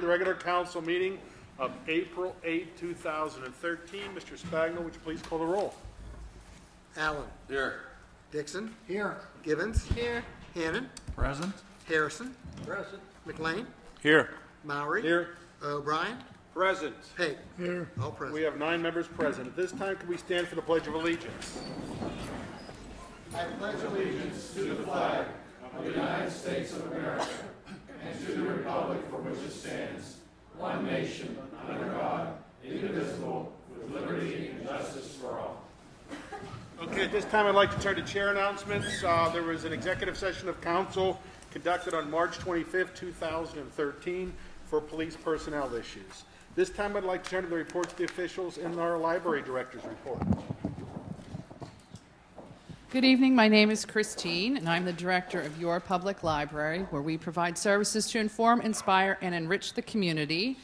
the regular council meeting of April 8, 2013. Mr. Spagno, would you please call the roll? Allen. Here. Dixon. Here. Gibbons. Here. Hannon. Present. Harrison. Present. McLean. Here. Mowry. Here. O'Brien. Present. Pate. Here. All present. We have 9 members present. At this time, can we stand for the Pledge of Allegiance? I pledge allegiance Okay, at this time, I'd like to turn to chair announcements. There was an executive session of council conducted on March 25th, 2013 for police personnel issues. This time, I'd like to turn to the reports of the officials in our library director's report. Good evening. My name is Christine, and I'm the director of Your Public Library, where we provide services to inform, inspire, and enrich the community.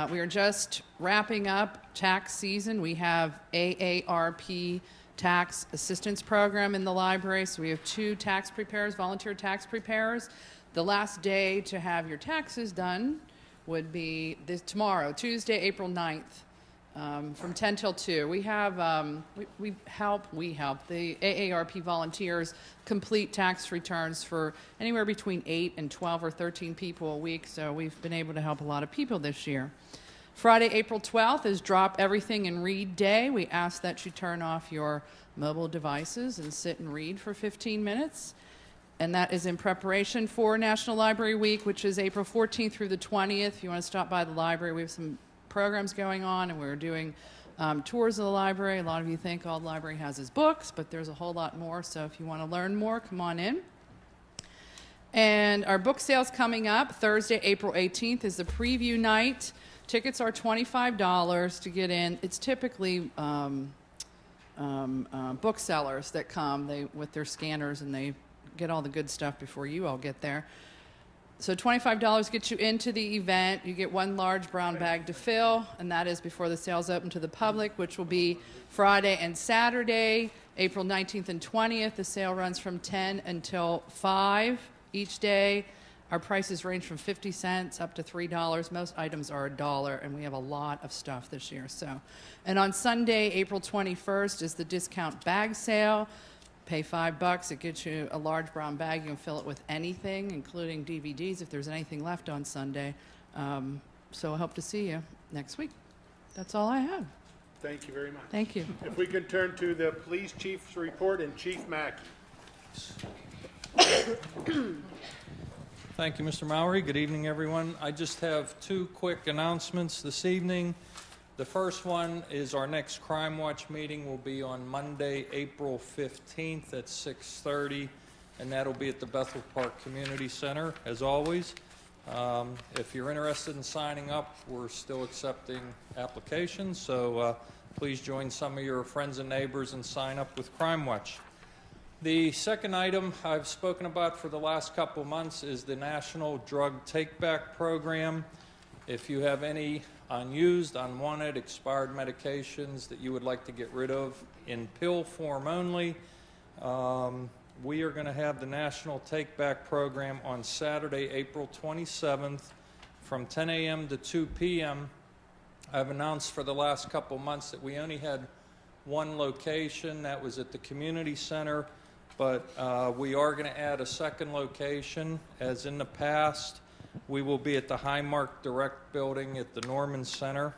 We are just wrapping up tax season. We have AARP tax assistance program in the library, so we have 2 tax preparers, volunteer tax preparers. The last day to have your taxes done would be tomorrow, Tuesday, April 9th. From 10 till 2. We have, we help the AARP volunteers complete tax returns for anywhere between 8 and 12 or 13 people a week, so we've been able to help a lot of people this year. Friday, April 12th is Drop Everything and Read Day. We ask that you turn off your mobile devices and sit and read for 15 minutes. And that is in preparation for National Library Week, which is April 14th through the 20th. If you want to stop by the library, we have some programs going on, and we're doing tours of the library. A lot of you think all the library has is books, but there's a whole lot more, so if you want to learn more, come on in. And our book sale's coming up. Thursday, April 18th is the preview night. Tickets are $25 to get in. It's typically booksellers that come with their scanners, and they get all the good stuff before you all get there. So $25 gets you into the event. You get 1 large brown bag to fill, and that is before the sale's open to the public, which will be Friday and Saturday, April 19th and 20th. The sale runs from 10 until 5 each day. Our prices range from 50 cents up to $3. Most items are $1, and we have a lot of stuff this year. And on Sunday, April 21st, is the discount bag sale. Pay $5. It gets you a large brown bag. You can fill it with anything, including DVDs if there's anything left on Sunday. So I hope to see you next week. That's all I have. Thank you very much. Thank you. If we could turn to the police chief's report and Chief Mackey. Thank you, Mr. Mowry. Good evening, everyone. I just have 2 quick announcements this evening. The first one is our next Crime Watch meeting will be on Monday, April 15th at 6:30, and that'll be at the Bethel Park Community Center, as always. If you're interested in signing up, we're still accepting applications, so please join some of your friends and neighbors and sign up with Crime Watch. The second item I've spoken about for the last couple months is the National Drug Take-Back Program. If you have any unused, unwanted, expired medications that you would like to get rid of in pill form only, we are going to have the National Take-Back Program on Saturday, April 27th from 10 a.m. to 2 p.m. I've announced for the last couple months that we only had 1 location. That was at the community center, but we are going to add a second location. As in the past, we will be at the Highmark Direct building at the Norman Center.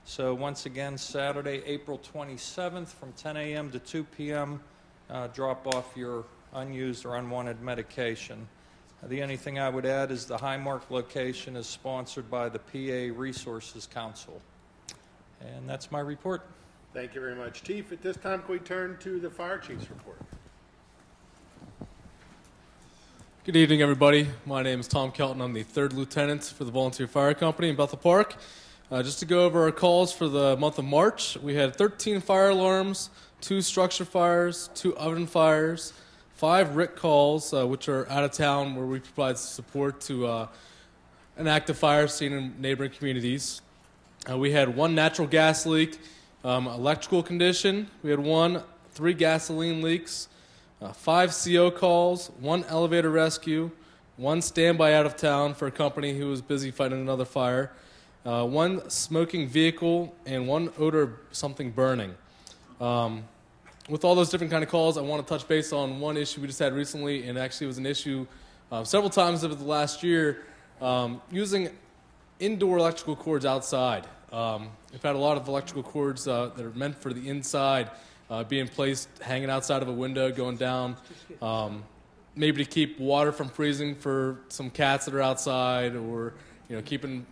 So once again, Saturday, April 27th from 10 a.m. to 2 p.m., drop off your unused or unwanted medication. The only thing I would add is the Highmark location is sponsored by the PA Resources Council. And that's my report. Thank you very much, Chief. At this time, can we turn to the fire chief's report? Good evening, everybody. My name is Tom Kelton. I'm the 3rd Lieutenant for the Volunteer Fire Company in Bethel Park. Just to go over our calls for the month of March, we had 13 fire alarms, 2 structure fires, 2 oven fires, 5 RIT calls, which are out of town where we provide support to an active fire scene in neighboring communities. We had 1 natural gas leak, electrical condition. We had 3 gasoline leaks, 5 CO calls, 1 elevator rescue, one standby out of town for a company who was busy fighting another fire, one smoking vehicle, and one odor of something burning. With all those different kind of calls, I want to touch base on one issue we just had recently, and actually it was an issue several times over the last year, using indoor electrical cords outside. We've had a lot of electrical cords that are meant for the inside being placed, hanging outside of a window, going down, maybe to keep water from freezing for some cats that are outside, or keeping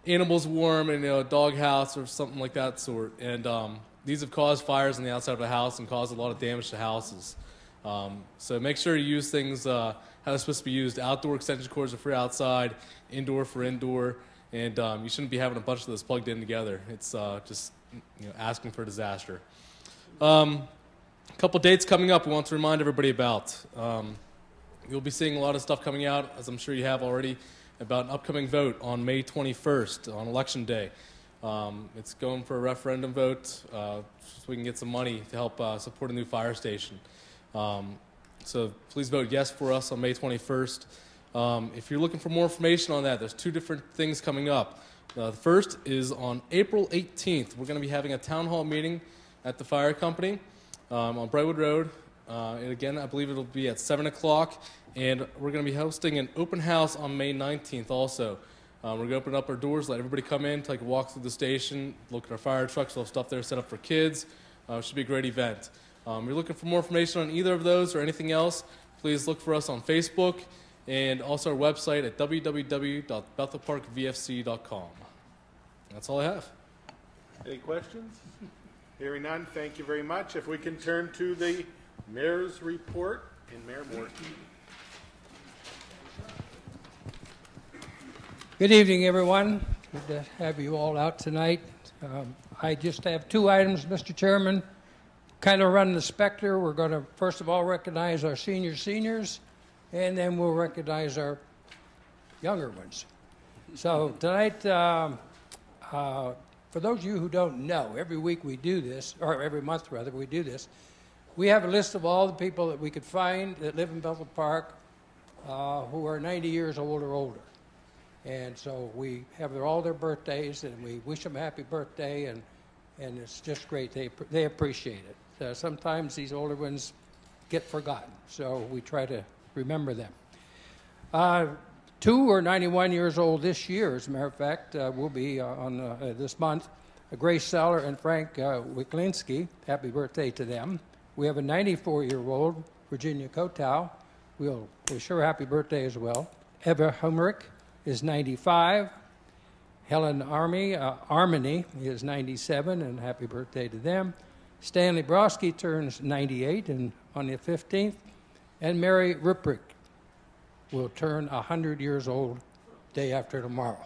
animals warm in a dog house or something like that sort. And these have caused fires on the outside of a house and caused a lot of damage to houses. So make sure you use things how they're supposed to be used. Outdoor extension cords are for outside, indoor for indoor, and you shouldn't be having a bunch of those plugged in together. It's just asking for disaster. A couple dates coming up we want to remind everybody about. You'll be seeing a lot of stuff coming out, as I'm sure you have already, about an upcoming vote on May 21st, on Election Day. It's going for a referendum vote so we can get some money to help support a new fire station. So please vote yes for us on May 21st. If you're looking for more information on that, there's two different things coming up. The first is on April 18th. We're going to be having a town hall meeting at the fire company on Brightwood Road. And again, I believe it'll be at 7 o'clock. And we're going to be hosting an open house on May 19th also. We're going to open up our doors, let everybody come in, take a walk through the station, look at our fire trucks. We'll have stuff there set up for kids. It should be a great event. If you're looking for more information on either of those or anything else, please look for us on Facebook and also our website at www.bethelparkvfc.com. That's all I have. Any questions? Hearing none, thank you very much. If we can turn to the mayor's report, and Mayor Morton. Good evening, everyone. Good to have you all out tonight. I just have two items, Mr. Chairman. Kind of run the specter. We're going to, first of all, recognize our seniors, and then we'll recognize our younger ones. So tonight, for those of you who don't know, every week we do this, or every month, rather, we do this. We have a list of all the people that we could find that live in Bethel Park who are 90 years old or older. And so we have all their birthdays, and we wish them a happy birthday, and it's just great. They appreciate it. Sometimes these older ones get forgotten, so we try to remember them. Two are 91 years old this year, as a matter of fact, will be on this month. Grace Seller and Frank Wiklinski, happy birthday to them. We have a 94-year-old, Virginia Kotow. We'll wish her a happy birthday as well. Eva Humrick is 95. Helen Armany is 97, and happy birthday to them. Stanley Broski turns 98 on the 15th. And Mary Ripprick will turn 100 years old day after tomorrow.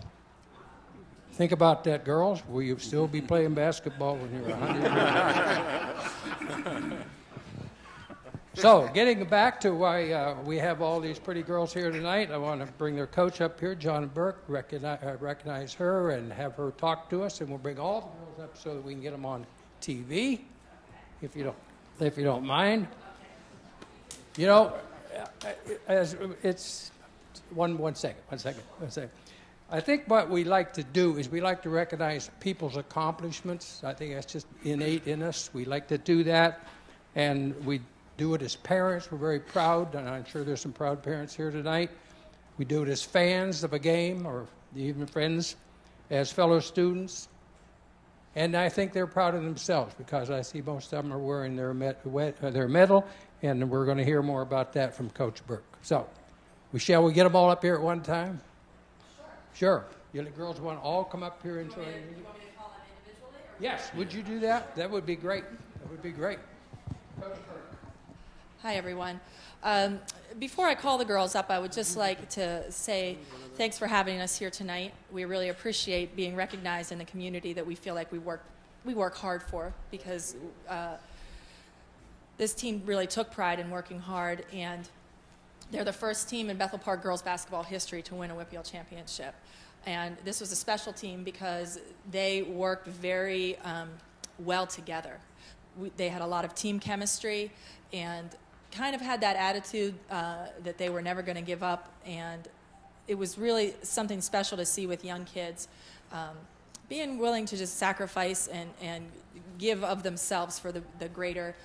Think about that, girls. Will you still be playing basketball when you're 100 years old? So, getting back to why we have all these pretty girls here tonight, I want to bring their coach up here, John Burke, recognize her and have her talk to us, and we'll bring all the girls up so that we can get them on TV, if you don't mind. You know, it's one second. I think what we like to do is we like to recognize people's accomplishments. I think that's just innate in us. We like to do that, and we do it as parents. We're very proud, and I'm sure there's some proud parents here tonight. We do it as fans of a game, or even friends, as fellow students. And I think they're proud of themselves, because I see most of them are wearing their medal, and we're going to hear more about that from Coach Burke. So, shall we get them all up here at one time? Sure. You girls want to all come up here and join me? You want me to call them individually? Yes. Would you do that? That would be great. Coach Burke. Hi, everyone. Before I call the girls up, I would just like to say thanks for having us here tonight. We really appreciate being recognized in the community that we feel like we work hard for, because this team really took pride in working hard, and they're the first team in Bethel Park girls basketball history to win a WPIAL championship. And this was a special team because they worked very well together. They had a lot of team chemistry, and kind of had that attitude that they were never going to give up, and it was really something special to see with young kids being willing to just sacrifice and give of themselves for the greater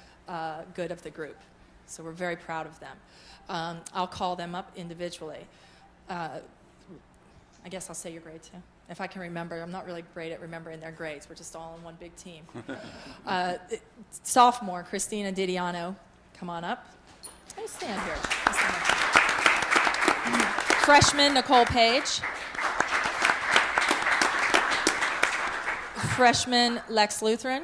good of the group. So we're very proud of them. I'll call them up individually. I guess I'll say your grade too, if I can remember. I'm not really great at remembering their grades. We're just all on one big team. Sophomore, Christina Didiano, come on up. I'll stand here. Freshman, Nicole Page. Freshman, Lex Lutheran.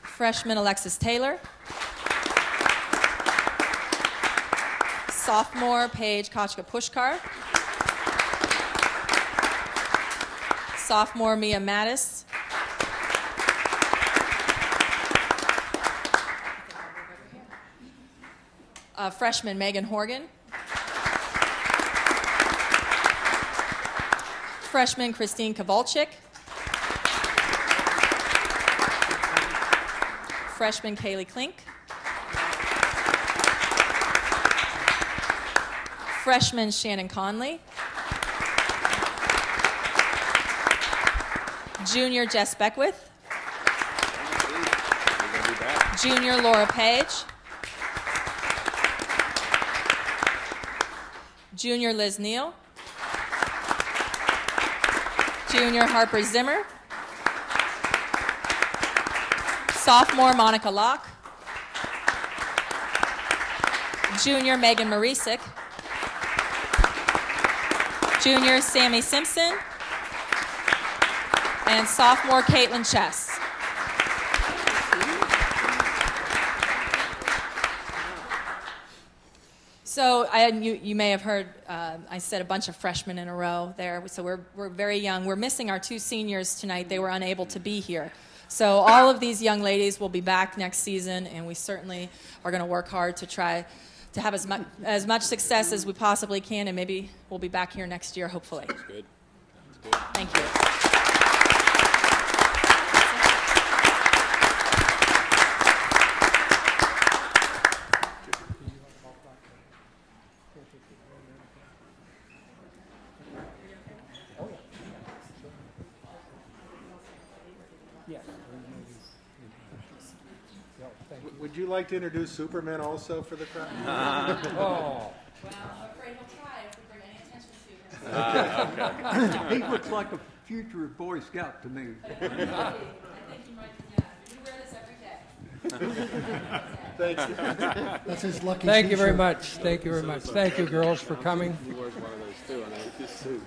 Freshman, Alexis Taylor. Sophomore, Paige Kochka Pushkar. Sophomore, Mia Mattis. Freshman, Megan Horgan. Freshman, Christine Kowalczyk. Freshman, Kaylee Klink. Freshman, Shannon Conley. Junior, Jess Beckwith. Junior, Laura Page. Junior, Liz Neal. Junior, Harper Zimmer. Sophomore, Monica Locke. Junior, Megan Marisic. Junior, Sammy Simpson. And sophomore, Caitlin Chess. So you may have heard I said a bunch of freshmen in a row there. So we're very young. We're missing our two seniors tonight. They were unable to be here. So all of these young ladies will be back next season, and we certainly are going to work hard to try to have as much success as we possibly can, and maybe we'll be back here next year, hopefully. Sounds good. Thank you. Would you like to introduce Superman also for the crowd? Oh. Well, I'm afraid he'll try if we bring any attention to him. He looks like a future Boy Scout to me. I think he might, yeah. You wear this every day. Thank you. That's his lucky Thank you very t-shirt. much. Thank you very much. Thank you, girls, for coming. He wears one of those too, and I like his suit.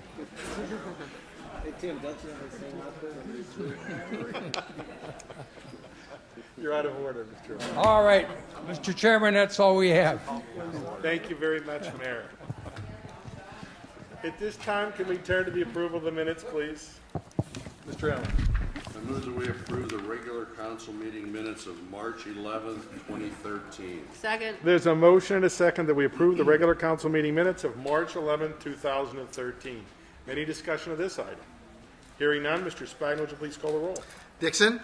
Hey Tim, don't you have the same outfit? You're out of order, Mr. Chairman. All right, Mr. Chairman, that's all we have. Thank you very much, Mayor. At this time, can we turn to the approval of the minutes, please? Mr. Allen. I move that we approve the regular council meeting minutes of March 11th, 2013. Second. There's a motion and a second that we approve the regular council meeting minutes of March 11th, 2013. Any discussion of this item? Hearing none, Mr. Spagna, would you please call the roll? Dixon,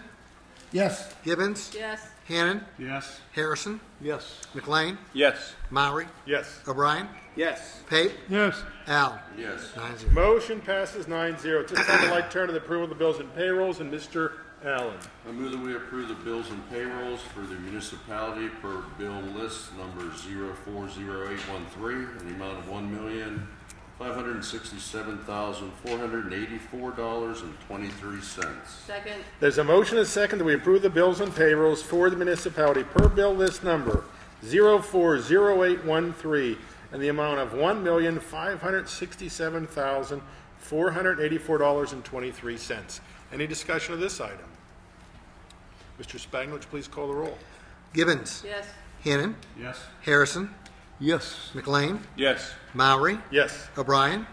Yes. Gibbons, Yes. Hannon, Yes. Harrison, Yes. McLean, Yes. Mowry, Yes. O'Brien, Yes. Pape, Yes. Allen. Yes. 9-0. Motion passes 9-0. At this time, I'd like to turn to the approval of the bills and payrolls, and Mr. Allen. I move that we approve the bills and payrolls for the municipality per bill list number 040813 in the amount of $1,567,484.23. Second. There's a motion and a second that we approve the bills and payrolls for the municipality per bill list number 040813 in the amount of $1,567,484.23. Any discussion of this item? Mr. Spagna, would you please call the roll? Gibbons, Yes. Hannon, Yes. Harrison, Yes. McLean, Yes. Mowry, Yes. O'Brien,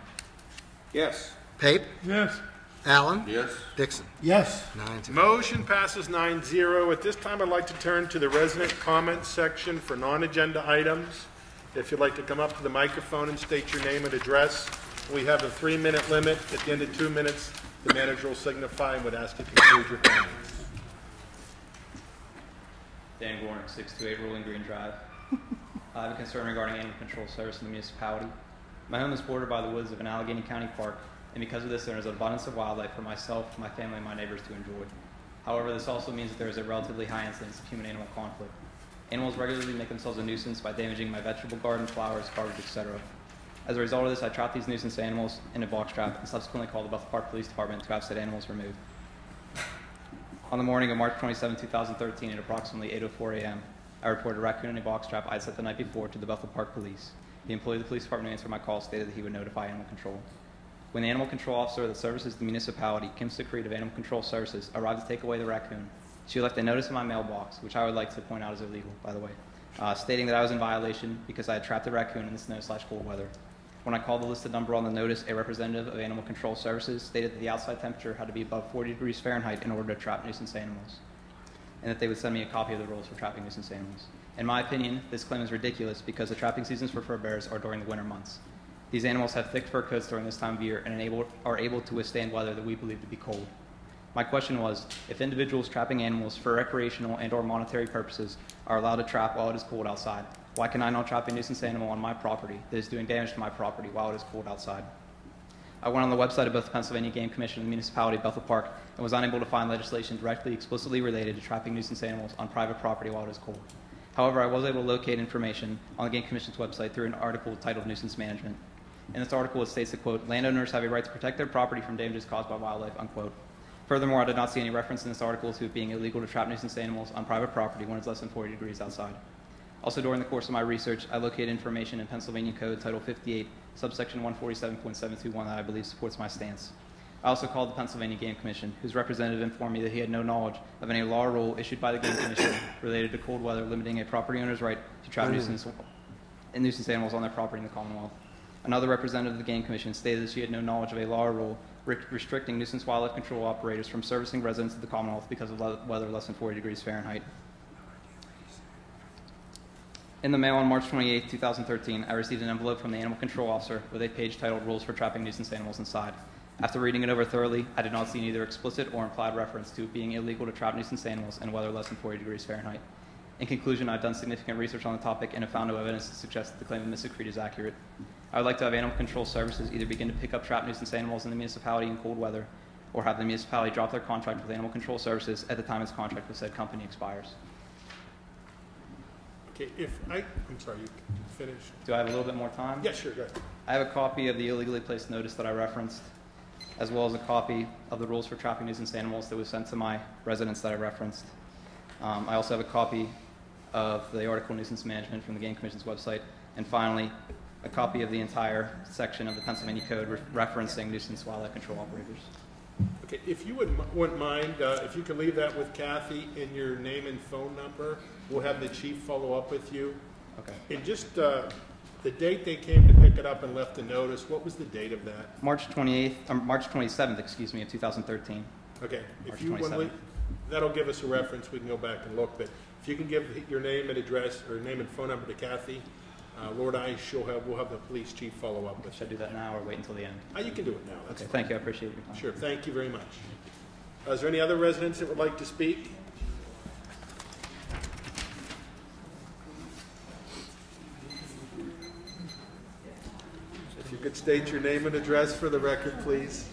Yes. Pape, Yes. Allen, Yes. Dixon. Yes. 9-0. Motion passes 9-0. At this time, I'd like to turn to the resident comments section for non-agenda items. If you'd like to come up to the microphone and state your name and address. We have a 3-minute limit. At the end of 2 minutes, the manager will signify and would ask you to conclude your comments. Dan Gornick, 628 Rolling Green Drive. I have a concern regarding animal control service in the municipality. My home is bordered by the woods of an Allegheny County park, and because of this, there is an abundance of wildlife for myself, my family, and my neighbors to enjoy. However, this also means that there is a relatively high incidence of human-animal conflict. Animals regularly make themselves a nuisance by damaging my vegetable garden, flowers, garbage, etc. As a result of this, I trap these nuisance animals in a box trap and subsequently call the Bethel Park Police Department to have said animals removed. On the morning of March 27, 2013, at approximately 8:04 a.m., I reported a raccoon in a box trap I had set the night before to the Bethel Park Police. The employee of the police department who answered my call stated that he would notify animal control. When the animal control officer that services the municipality, Kim Secrete of Animal Control Services, arrived to take away the raccoon, she left a notice in my mailbox, which I would like to point out is illegal, by the way, stating that I was in violation because I had trapped the raccoon in the snow/cold weather. When I called the listed number on the notice, a representative of Animal Control Services stated that the outside temperature had to be above 40 degrees Fahrenheit in order to trap nuisance animals, and that they would send me a copy of the rules for trapping nuisance animals. In my opinion, this claim is ridiculous because the trapping seasons for fur bears are during the winter months. These animals have thick fur coats during this time of year and are able to withstand weather that we believe to be cold. My question was, if individuals trapping animals for recreational and or monetary purposes are allowed to trap while it is cold outside, why can I not trap a nuisance animal on my property that is doing damage to my property while it is cold outside? I went on the website of both the Pennsylvania Game Commission and the municipality of Bethel Park and was unable to find legislation directly explicitly related to trapping nuisance animals on private property while it is cold. However, I was able to locate information on the Game Commission's website through an article titled Nuisance Management. In this article, it states that, quote, landowners have a right to protect their property from damages caused by wildlife, unquote. Furthermore, I did not see any reference in this article to it being illegal to trap nuisance animals on private property when it's less than 40 degrees outside. Also, during the course of my research, I located information in Pennsylvania Code Title 58, subsection 147.721 that I believe supports my stance. I also called the Pennsylvania Game Commission, whose representative informed me that he had no knowledge of any law or rule issued by the Game Commission related to cold weather limiting a property owner's right to trap nuisance animals on their property in the Commonwealth. Another representative of the Game Commission stated that she had no knowledge of a law or rule restricting nuisance wildlife control operators from servicing residents of the Commonwealth because of weather less than 40 degrees Fahrenheit. In the mail on March 28, 2013, I received an envelope from the animal control officer with a page titled Rules for Trapping Nuisance Animals inside. After reading it over thoroughly, I did not see neither explicit or implied reference to it being illegal to trap nuisance animals in weather less than 40 degrees Fahrenheit. In conclusion, I've done significant research on the topic and have found no evidence to suggest that the claim of Ms. Secrete is accurate. I would like to have Animal Control Services either begin to pick up trapped nuisance animals in the municipality in cold weather, or have the municipality drop their contract with Animal Control Services at the time its contract with said company expires. Okay, I'm sorry, you finished? Do I have a little bit more time? Yeah, sure, go ahead. I have a copy of the illegally placed notice that I referenced, as well as a copy of the rules for trapping nuisance animals that was sent to my residents that I referenced. I also have a copy of the article Nuisance Management from the Game Commission's website, and finally, a copy of the entire section of the Pennsylvania Code referencing nuisance wildlife control operators. Okay, if you wouldn't mind, if you could leave that with Kathy and your name and phone number, we'll have the chief follow up with you. Okay. And just the date they came to pick it up and left the notice, what was the date of that? March 27th, excuse me, of 2013. Okay, March if you 27th. That'll give us a reference. We can go back and look. But if you can give your name and address or name and phone number to Kathy, Lord Ice, we'll have the police chief follow up with. Should I do that now or wait until the end? You can do it now. That's okay. fine. Thank you. I appreciate your time. Sure. Thank you very much. Is there any other residents that would like to speak? If you could state your name and address for the record, please.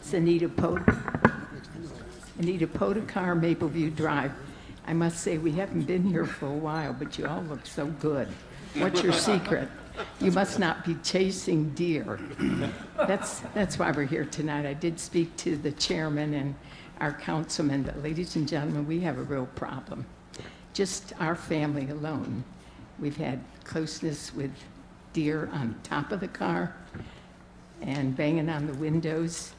It's Anita Podekar, Mapleview Drive. I must say, we haven't been here for a while, but you all look so good. What's your secret? You must not be chasing deer. That's why we're here tonight. I did speak to the chairman and our councilman, but ladies and gentlemen, we have a real problem. Just our family alone. We've had closeness with deer on top of the car and banging on the windows.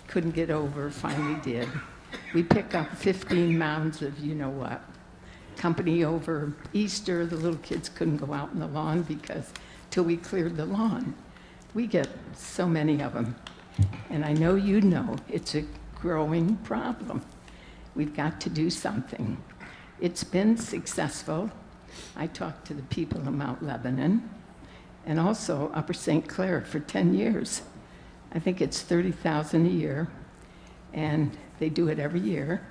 Couldn't get over, finally did. We pick up 15 mounds of you-know-what. Company over Easter, the little kids couldn't go out in the lawn because till we cleared the lawn. We get so many of them. And I know you know it's a growing problem. We've got to do something. It's been successful. I talked to the people of Mount Lebanon and also Upper St. Clair for 10 years. I think it's $30,000 a year, and they do it every year.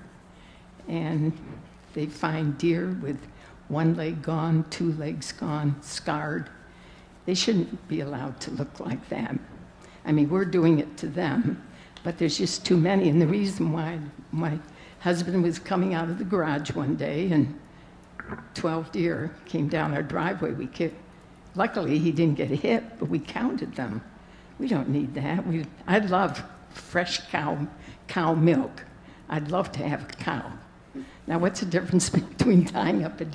and they find deer with one leg gone, two legs gone, scarred. They shouldn't be allowed to look like that. I mean, we're doing it to them, but there's just too many. And the reason why my husband was coming out of the garage one day and 12 deer came down our driveway. Luckily, he didn't get hit, but we counted them. We don't need that. I love fresh cow milk. I'd love to have a cow. Now, what's the difference between tying up a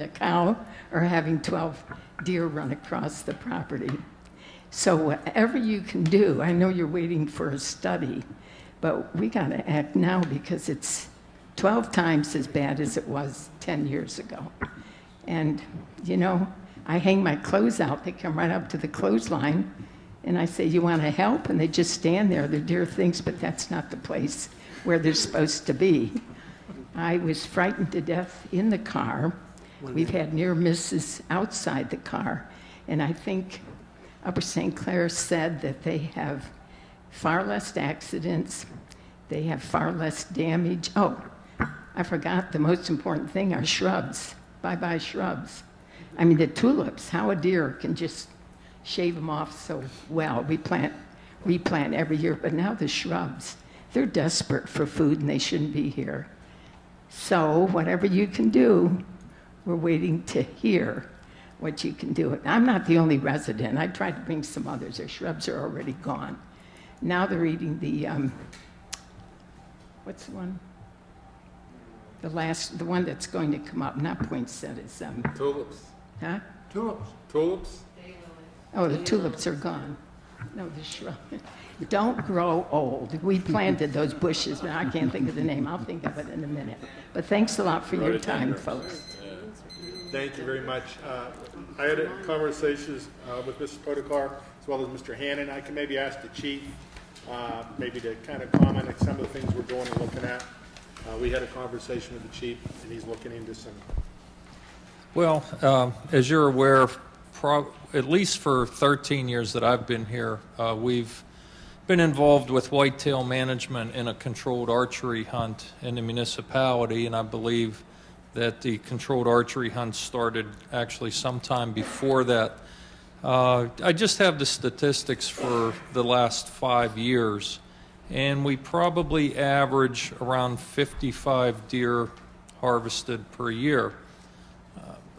cow, or having 12 deer run across the property? So whatever you can do, I know you're waiting for a study, but we got to act now because it's 12 times as bad as it was 10 years ago. And, you know, I hang my clothes out. They come right up to the clothesline, and I say, you want to help? And they just stand there. The deer thinks, but that's not the place where they're supposed to be. I was frightened to death in the car. We've had near misses outside the car. And I think Upper St. Clair said that they have far less accidents. They have far less damage. Oh, I forgot the most important thing are shrubs. Bye-bye shrubs. I mean, the tulips, how a deer can just shave them off so well. We replant every year, but now the shrubs, they're desperate for food and they shouldn't be here. So whatever you can do, we're waiting to hear what you can do. I'm not the only resident. I tried to bring some others. Their shrubs are already gone. Now they're eating the, what's the one? The one that's going to come up, not poinsettias. Tulips. Huh? Tulips. Tulips? Oh, the tulips are gone. No, the shrub. Don't grow old. We planted those bushes, but I can't think of the name. I'll think of it in a minute. But thanks a lot for your time, folks. Thank you very much. I had conversations with Mrs. Podokar as well as Mr. Hannon. I can maybe ask the chief maybe to kind of comment on some of the things we're going and looking at. We had a conversation with the chief, and he's looking into some. Well, as you're aware, at least for 13 years that I've been here, we've been involved with whitetail management in a controlled archery hunt in the municipality, and I believe that the controlled archery hunt started actually sometime before that. I just have the statistics for the last 5 years, and we probably average around 55 deer harvested per year.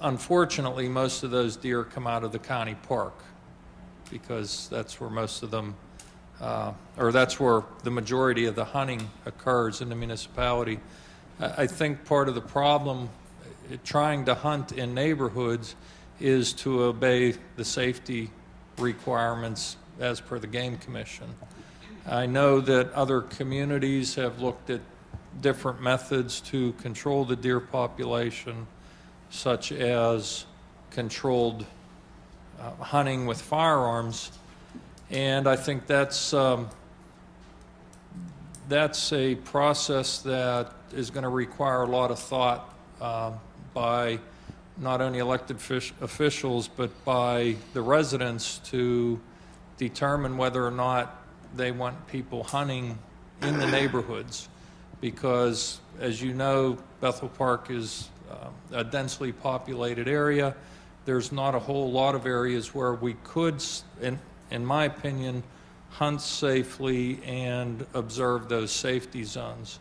Unfortunately, most of those deer come out of the county park because that's where most of them, or that's where the majority of the hunting occurs in the municipality. I think part of the problem trying to hunt in neighborhoods is to obey the safety requirements as per the Game Commission. I know that other communities have looked at different methods to control the deer population, such as controlled hunting with firearms, and I think that's a process that is going to require a lot of thought by not only elected officials but by the residents to determine whether or not they want people hunting in the neighborhoods, because as you know, Bethel Park is a densely populated area. There's not a whole lot of areas where we could, in my opinion, hunt safely and observe those safety zones.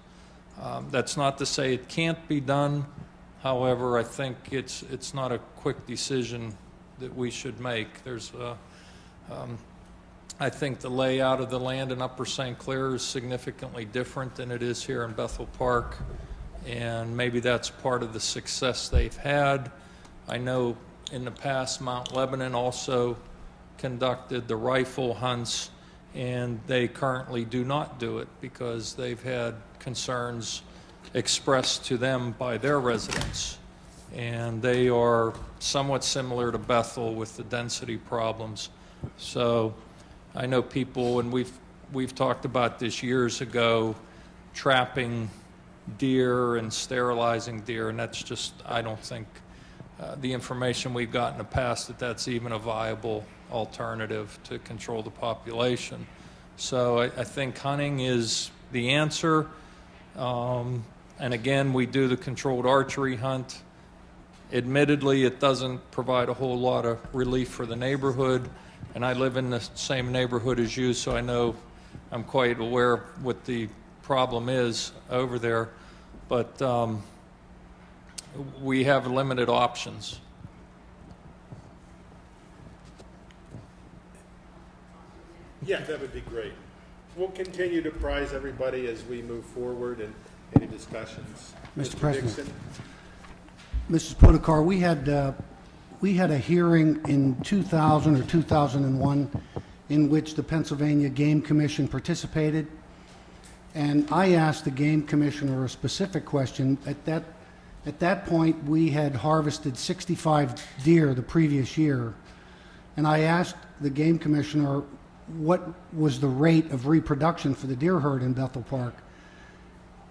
That's not to say it can't be done. However, I think it's not a quick decision that we should make. I think the layout of the land in Upper St. Clair is significantly different than it is here in Bethel Park, and maybe that's part of the success they've had. I know in the past Mount Lebanon also conducted the rifle hunts, and they currently do not do it because they've had concerns expressed to them by their residents. And they are somewhat similar to Bethel with the density problems. So I know people, and we've talked about this years ago, trapping deer and sterilizing deer, and that's just, I don't think, the information we've got in the past that's even a viable alternative to control the population. So I think hunting is the answer. And again, we do the controlled archery hunt. Admittedly, it doesn't provide a whole lot of relief for the neighborhood, and I live in the same neighborhood as you, so I know I'm quite aware of what the problem is over there. But we have limited options. Yeah, that would be great. We'll continue to prize everybody as we move forward and any discussions. Mr. President. Dixon? Mrs. Podekar, we had a hearing in 2000 or 2001 in which the Pennsylvania Game Commission participated, and I asked the Game Commissioner a specific question. At that point, we had harvested 65 deer the previous year, and I asked the Game Commissioner what was the rate of reproduction for the deer herd in Bethel Park,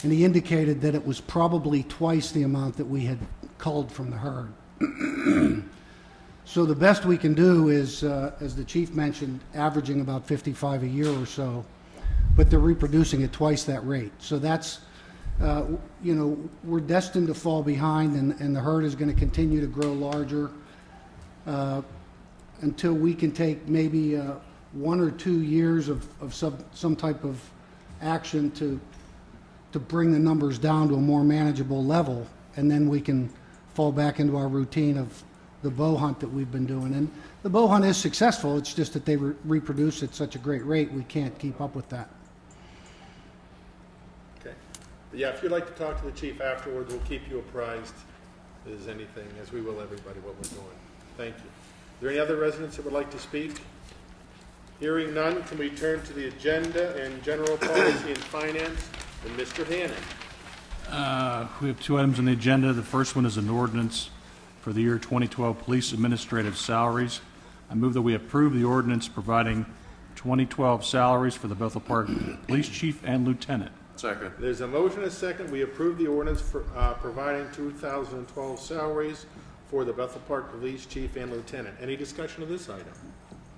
and he indicated that it was probably twice the amount that we had culled from the herd. So the best we can do is, as the chief mentioned, averaging about 55 a year or so, but they're reproducing at twice that rate. So that's, we're destined to fall behind, and the herd is going to continue to grow larger until we can take maybe 1 or 2 years of some type of action to bring the numbers down to a more manageable level, and then we can fall back into our routine of the bow hunt that we've been doing. And the bow hunt is successful. It's just that they reproduce at such a great rate, we can't keep up with that. Okay. Yeah, if you'd like to talk to the chief afterwards, we'll keep you apprised as anything, as we will everybody, what we're doing. Thank you. Are there any other residents that would like to speak? Hearing none, can we turn to the agenda and general policy and finance, and Mr. Hannon? We have 2 items on the agenda. The first one is an ordinance for the year 2012 police administrative salaries. I move that we approve the ordinance providing 2012 salaries for the Bethel Park Police Chief and Lieutenant. Second. There's a motion and a second. We approve the ordinance for providing 2012 salaries for the Bethel Park Police Chief and Lieutenant. Any discussion of this item?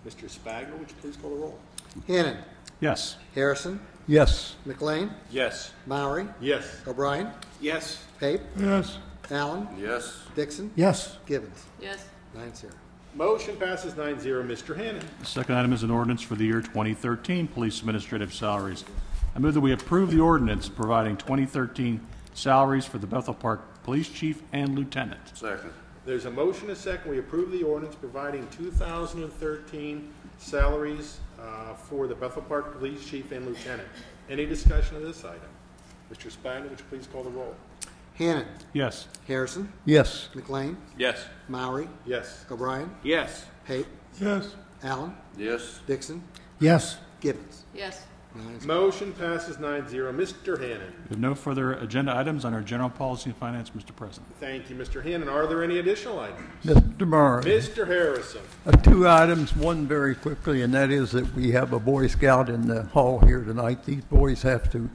Mr. Spagler, would you please call the roll? Hannon. Yes. Harrison. Yes. McLean. Yes. Maury. Yes. O'Brien. Yes. Pape. Yes. Allen. Yes. Dixon. Yes. Gibbons. Yes. 9-0. Motion passes 9-0. Mr. Hannon. The second item is an ordinance for the year 2013 police administrative salaries. I move that we approve the ordinance providing 2013 salaries for the Bethel Park Police Chief and Lieutenant. Second. There's a motion and a second. We approve the ordinance providing 2013 salaries for the Bethel Park Police Chief and Lieutenant. Any discussion of this item? Mr. Spagler, would you please call the roll? Hannon. Yes. Harrison. Yes. McLean. Yes. Maury. Yes. O'Brien. Yes. Pape. Yes. Allen. Yes. Dixon. Yes. Gibbons. Yes. 9-0. Motion passes 9-0. Mr. Hannon. We have no further agenda items on our general policy and finance, Mr. President. Thank you, Mr. Hannon. Are there any additional items? Mr. Murray. Mr. Harrison. 2 items, one very quickly, and that is that we have a Boy Scout in the hall here tonight. These boys have to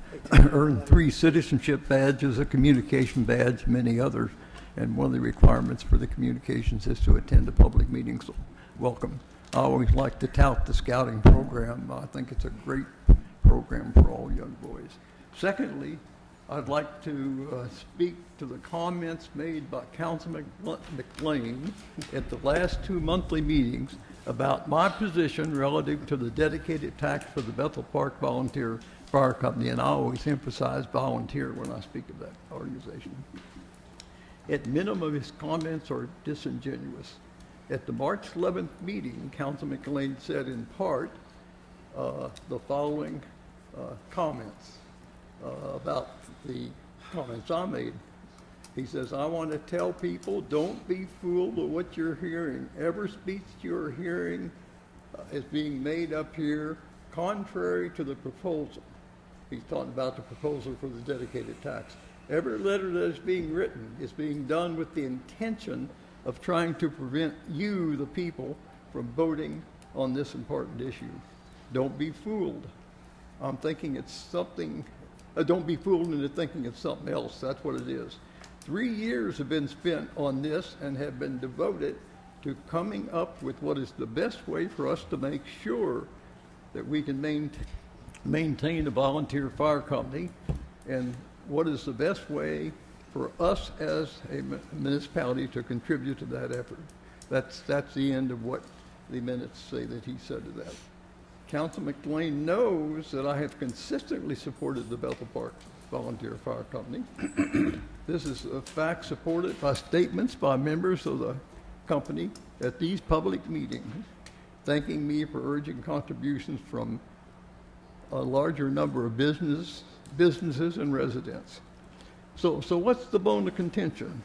earn 3 citizenship badges, a communication badge, many others, and one of the requirements for the communications is to attend a public meeting, so welcome. I always like to tout the scouting program. I think it's a great program for all young boys. Secondly, I'd like to speak to the comments made by Councilman McLean at the last 2 monthly meetings about my position relative to the dedicated tax for the Bethel Park Volunteer Fire Company, and I always emphasize volunteer when I speak of that organization. At minimum, his comments are disingenuous. At the March 11th meeting, Councilman McLean said in part the following comments about the comments I made. He says, I want to tell people, don't be fooled with what you're hearing. Every speech you're hearing is being made up here contrary to the proposal. He's talking about the proposal for the dedicated tax. Every letter that is being written is being done with the intention of trying to prevent you, the people, from voting on this important issue. Don't be fooled. I'm thinking it's something, don't be fooled into thinking it's something else. That's what it is. 3 years have been spent on this and have been devoted to coming up with what is the best way for us to make sure that we can maintain a volunteer fire company. And what is the best way for us as a municipality to contribute to that effort. That's the end of what the minutes say that he said to that. Council McLean knows that I have consistently supported the Bethel Park Volunteer Fire Company. This is a fact supported by statements by members of the company at these public meetings, thanking me for urging contributions from a larger number of businesses and residents. So what's the bone of contention?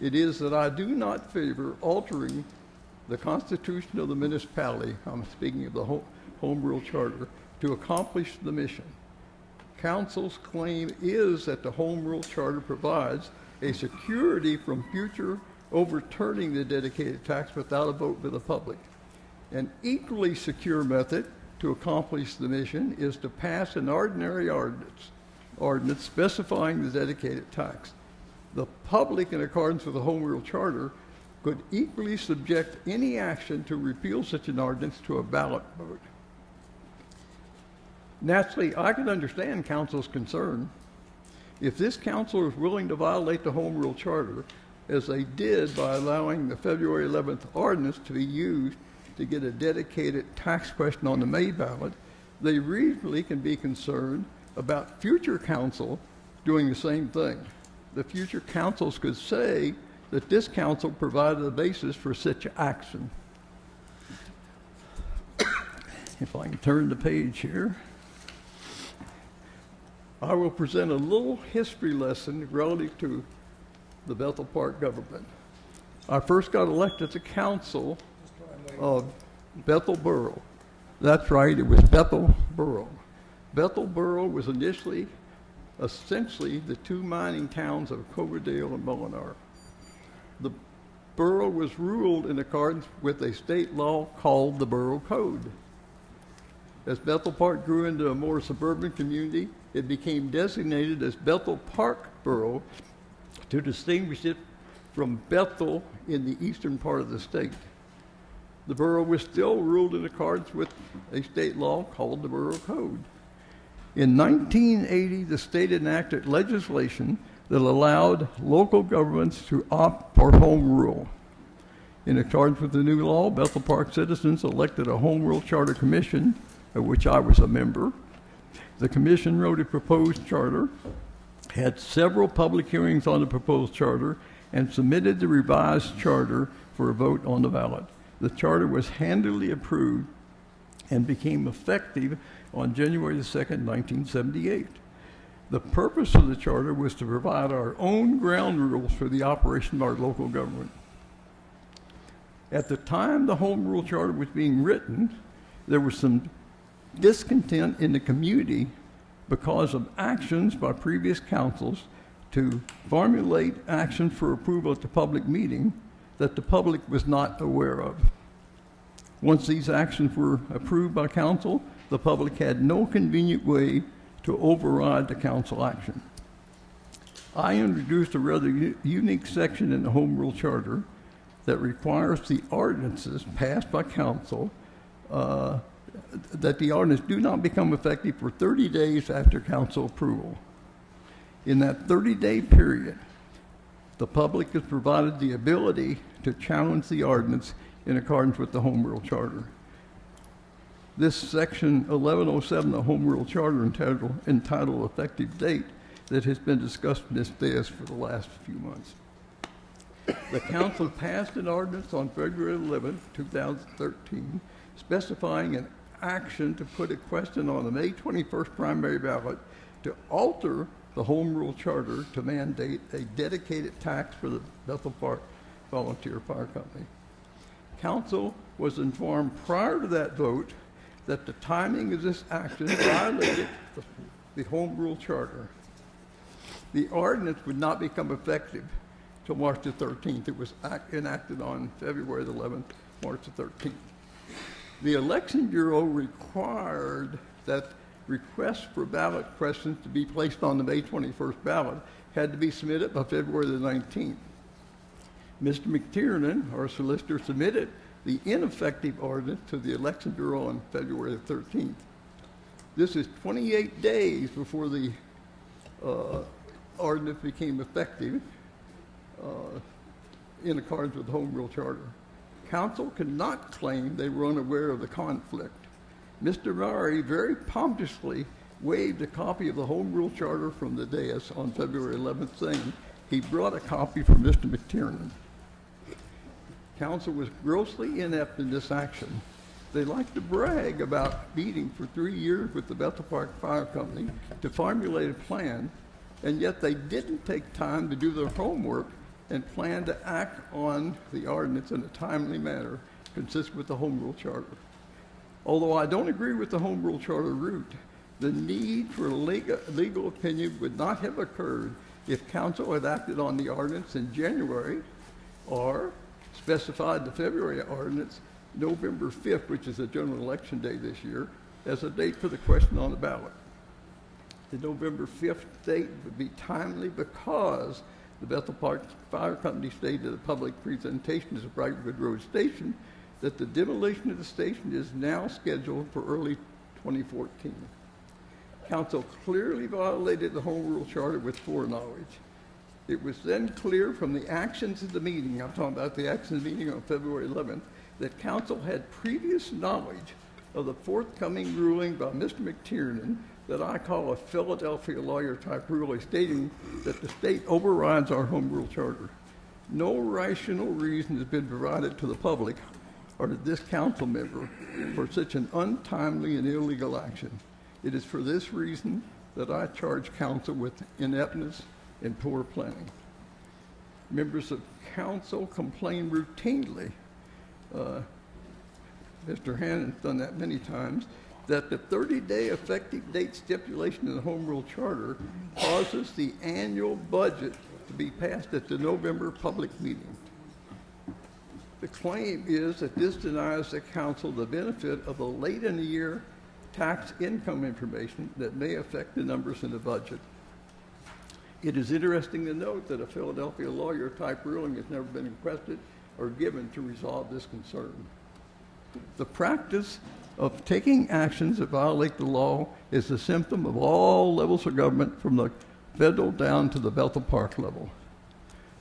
It is that I do not favor altering the constitution of the municipality, I'm speaking of the Home Rule Charter, to accomplish the mission. Council's claim is that the Home Rule Charter provides a security from future overturning the dedicated tax without a vote by the public. An equally secure method to accomplish the mission is to pass an ordinary ordinance specifying the dedicated tax. The public, in accordance with the Home Rule Charter, could equally subject any action to repeal such an ordinance to a ballot vote. Naturally, I can understand council's concern. If this council is willing to violate the Home Rule Charter, as they did by allowing the February 11th ordinance to be used to get a dedicated tax question on the May ballot, they reasonably can be concerned about future council doing the same thing. The future councils could say that this council provided a basis for such action. If I can turn the page here, I will present a little history lesson relative to the Bethel Park government. I first got elected to council of Bethel Borough. That's right, it was Bethel Borough. Bethel Borough was initially, essentially, the two mining towns of Coverdale and Molinar. The borough was ruled in accordance with a state law called the Borough Code. As Bethel Park grew into a more suburban community, it became designated as Bethel Park Borough to distinguish it from Bethel in the eastern part of the state. The borough was still ruled in accordance with a state law called the Borough Code. In 1980, the state enacted legislation that allowed local governments to opt for home rule. In accordance with the new law, Bethel Park citizens elected a Home Rule Charter Commission, of which I was a member. The commission wrote a proposed charter, had several public hearings on the proposed charter, and submitted the revised charter for a vote on the ballot. The charter was handily approved and became effective on January the 2nd, 1978. The purpose of the charter was to provide our own ground rules for the operation of our local government. At the time the Home Rule Charter was being written, there was some discontent in the community because of actions by previous councils to formulate action for approval at the public meeting that the public was not aware of. Once these actions were approved by council, the public had no convenient way to override the council action. I introduced a rather unique section in the Home Rule Charter that requires the ordinances passed by council that the ordinance do not become effective for 30 days after council approval. In that 30-day period, the public is provided the ability to challenge the ordinance in accordance with the Home Rule Charter. This section 1107 of the Home Rule Charter entitled Effective Date that has been discussed in this dais for the last few months. The council passed an ordinance on February 11, 2013, specifying an action to put a question on the May 21st primary ballot to alter the Home Rule Charter to mandate a dedicated tax for the Bethel Park Volunteer Fire Company. Council was informed prior to that vote that the timing of this action violated the Home Rule Charter. The ordinance would not become effective until March the 13th. It was enacted on February the 11th, March the 13th. The Election Bureau required that requests for ballot questions to be placed on the May 21st ballot had to be submitted by February the 19th. Mr. McTiernan, our solicitor, submitted the ineffective ordinance to the Election Bureau on February the 13th. This is 28 days before the ordinance became effective in accordance with the Home Rule Charter. Council cannot claim they were unaware of the conflict. Mr. Murray very pompously waved a copy of the Home Rule Charter from the dais on February 11th, saying he brought a copy from Mr. McTiernan. Council was grossly inept in this action. They like to brag about meeting for 3 years with the Bethel Park Fire Company to formulate a plan, and yet they didn't take time to do their homework and plan to act on the ordinance in a timely manner consistent with the Home Rule Charter. Although I don't agree with the Home Rule Charter route, the need for legal opinion would not have occurred if Council had acted on the ordinance in January or specified the February ordinance November 5th, which is the general election day this year, as a date for the question on the ballot. The November 5th date would be timely because the Bethel Park Fire Company stated at a public presentation as a Brightwood Road station that the demolition of the station is now scheduled for early 2014. Council clearly violated the Home Rule Charter with foreknowledge. It was then clear from the actions of the meeting, I'm talking about the actions of the meeting on February 11th, that Council had previous knowledge of the forthcoming ruling by Mr. McTiernan that I call a Philadelphia lawyer type ruling, stating that the state overrides our Home Rule Charter. No rational reason has been provided to the public or to this council member for such an untimely and illegal action. It is for this reason that I charge council with ineptness and poor planning. Members of council complain routinely, Mr. Hannon's done that many times, that the 30-day effective date stipulation in the Home Rule Charter causes the annual budget to be passed at the November public meeting. The claim is that this denies the council the benefit of the late in the year tax income information that may affect the numbers in the budget. It is interesting to note that a Philadelphia lawyer type ruling has never been requested or given to resolve this concern. The practice of taking actions that violate the law is a symptom of all levels of government from the federal down to the Bethel Park level.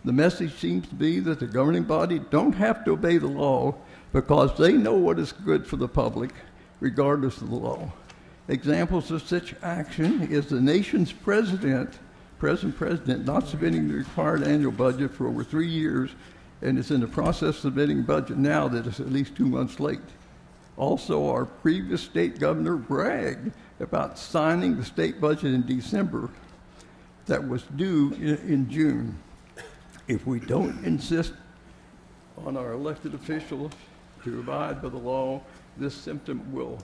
The message seems to be that the governing body don't have to obey the law because they know what is good for the public, regardless of the law. Examples of such action is the nation's present president not submitting the required annual budget for over 3 years and is in the process of submitting a budget now that is at least 2 months late. Also, our previous state governor bragged about signing the state budget in December that was due in June. If we don't insist on our elected officials to abide by the law, this symptom will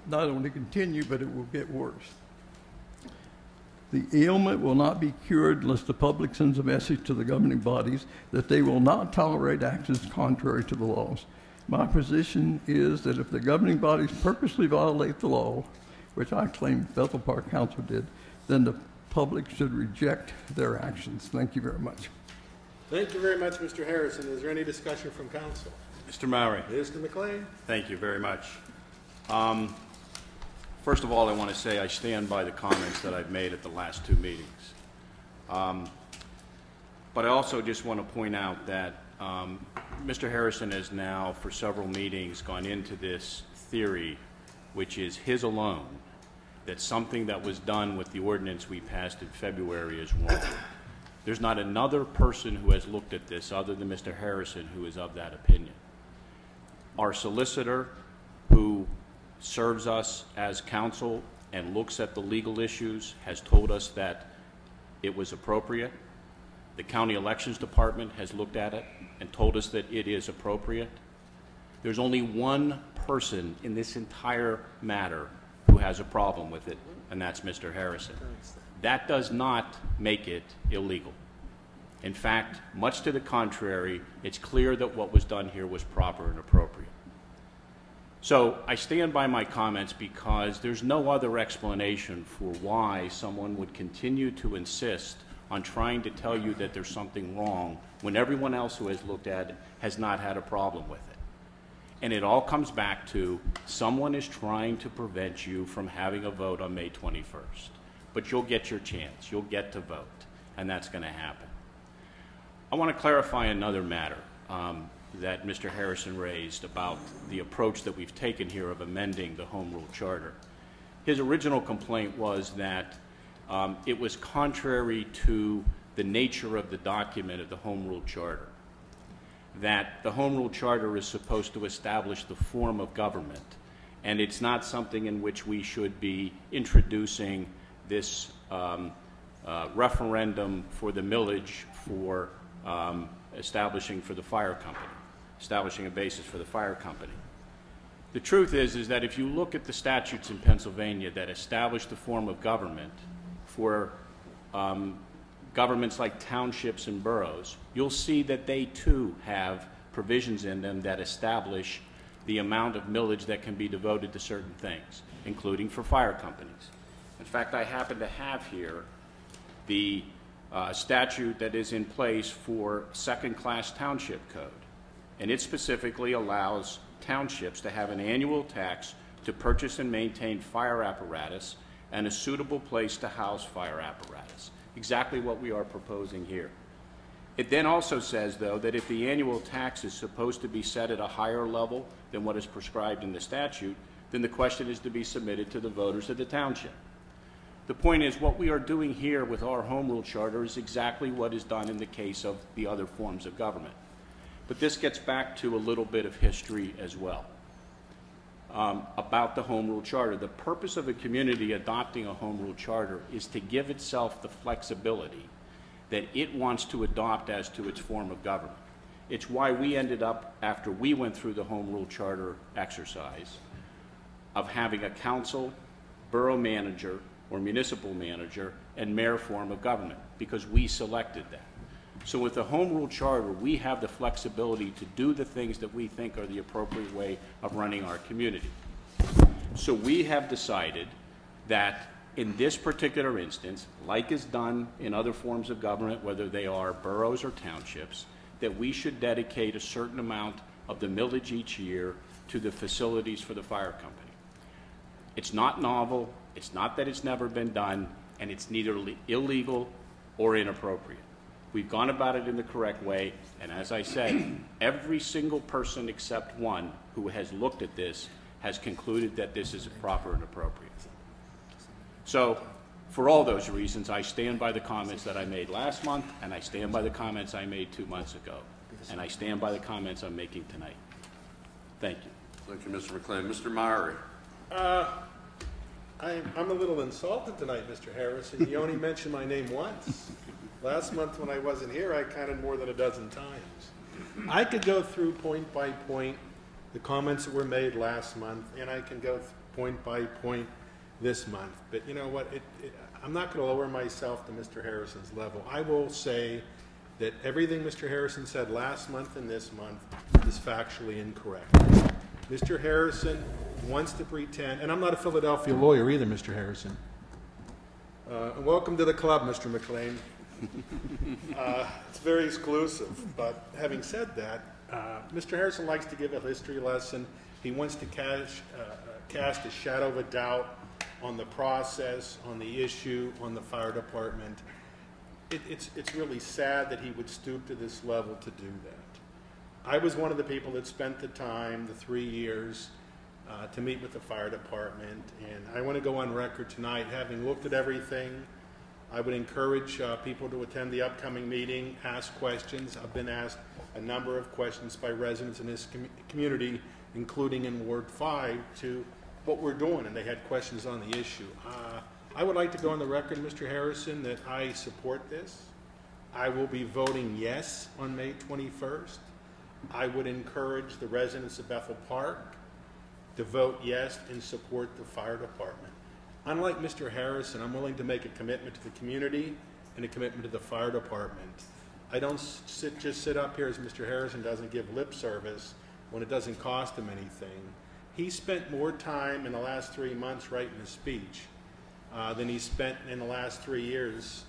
not only continue, but it will get worse. The ailment will not be cured unless the public sends a message to the governing bodies that they will not tolerate actions contrary to the laws. My position is that if the governing bodies purposely violate the law, which I claim Bethel Park Council did, then the public should reject their actions. Thank you very much. Thank you very much, Mr. Harrison. Is there any discussion from council? Mr. Mowry. Mr. McLean. Thank you very much. First of all, I want to say I stand by the comments that I've made at the last 2 meetings. But I also just want to point out that Mr. Harrison has now, for several meetings, gone into this theory, which is his alone, that something that was done with the ordinance we passed in February is wrong. There's not another person who has looked at this other than Mr. Harrison who is of that opinion. Our solicitor, who serves us as counsel and looks at the legal issues, has told us that it was appropriate. The county elections department has looked at it and told us that it is appropriate. There's only one person in this entire matter who has a problem with it, and that's Mr. Harrison. That does not make it illegal. In fact, much to the contrary, it's clear that what was done here was proper and appropriate. So I stand by my comments because there's no other explanation for why someone would continue to insist on trying to tell you that there's something wrong when everyone else who has looked at it has not had a problem with it. And it all comes back to someone is trying to prevent you from having a vote on May 21st. but you'll get your chance. You'll get to vote, and that's going to happen. I want to clarify another matter that Mr. Harrison raised about the approach that we've taken here of amending the Home Rule Charter. His original complaint was that it was contrary to the nature of the document of the Home Rule Charter, that the Home Rule Charter is supposed to establish the form of government, and it's not something in which we should be introducing this referendum for the millage for establishing for the fire company, establishing a basis for the fire company. The truth is that if you look at the statutes in Pennsylvania that establish the form of government for governments like townships and boroughs, you'll see that they too have provisions in them that establish the amount of millage that can be devoted to certain things, including for fire companies. In fact, I happen to have here the statute that is in place for second-class township code, and it specifically allows townships to have an annual tax to purchase and maintain fire apparatus and a suitable place to house fire apparatus. Exactly what we are proposing here. It then also says, though, that if the annual tax is supposed to be set at a higher level than what is prescribed in the statute, then the question is to be submitted to the voters of the township. The point is, what we are doing here with our Home Rule Charter is exactly what is done in the case of the other forms of government. But this gets back to a little bit of history as well about the Home Rule Charter. The purpose of a community adopting a Home Rule Charter is to give itself the flexibility that it wants to adopt as to its form of government. It's why we ended up, after we went through the Home Rule Charter exercise, of having a council, borough manager, or municipal manager, and mayor form of government, because we selected that. So with the Home Rule Charter, we have the flexibility to do the things that we think are the appropriate way of running our community. So we have decided that in this particular instance, like is done in other forms of government, whether they are boroughs or townships, that we should dedicate a certain amount of the millage each year to the facilities for the fire company. It's not novel, it's not that it's never been done, and it's neither illegal or inappropriate. We've gone about it in the correct way, and as I said, every single person except one who has looked at this has concluded that this is proper and appropriate. So, for all those reasons, I stand by the comments that I made last month, and I stand by the comments I made 2 months ago, and I stand by the comments I'm making tonight. Thank you. Thank you, Mr. McLean. Mr. Meyrie. I'm a little insulted tonight, Mr. Harrison. You only mentioned my name once. Last month when I wasn't here, I counted more than a dozen times. I could go through point by point the comments that were made last month, and I can go point by point this month. But you know what? I'm not going to lower myself to Mr. Harrison's level. I will say that everything Mr. Harrison said last month and this month is factually incorrect. Mr. Harrison wants to pretend, and I'm not a Philadelphia lawyer either, Mr. Harrison. And welcome to the club, Mr. McLean. It's very exclusive, but having said that, Mr. Harrison likes to give a history lesson. He wants to cast a shadow of a doubt on the process, on the issue, on the fire department. It's really sad that he would stoop to this level to do that. I was one of the people that spent the time, the 3 years, to meet with the fire department, and I want to go on record tonight, having looked at everything. I would encourage people to attend the upcoming meeting, ask questions. I've been asked a number of questions by residents in this community, including in Ward 5, to what we're doing, and they had questions on the issue. I would like to go on the record, Mr. Harrison, that I support this. I will be voting yes on May 21st. I would encourage the residents of Bethel Park to vote yes and support the fire department. Unlike Mr. Harrison, I'm willing to make a commitment to the community and a commitment to the fire department. I don't just sit up here as Mr. Harrison doesn't give lip service when it doesn't cost him anything. He spent more time in the last 3 months writing a speech than he spent in the last 3 years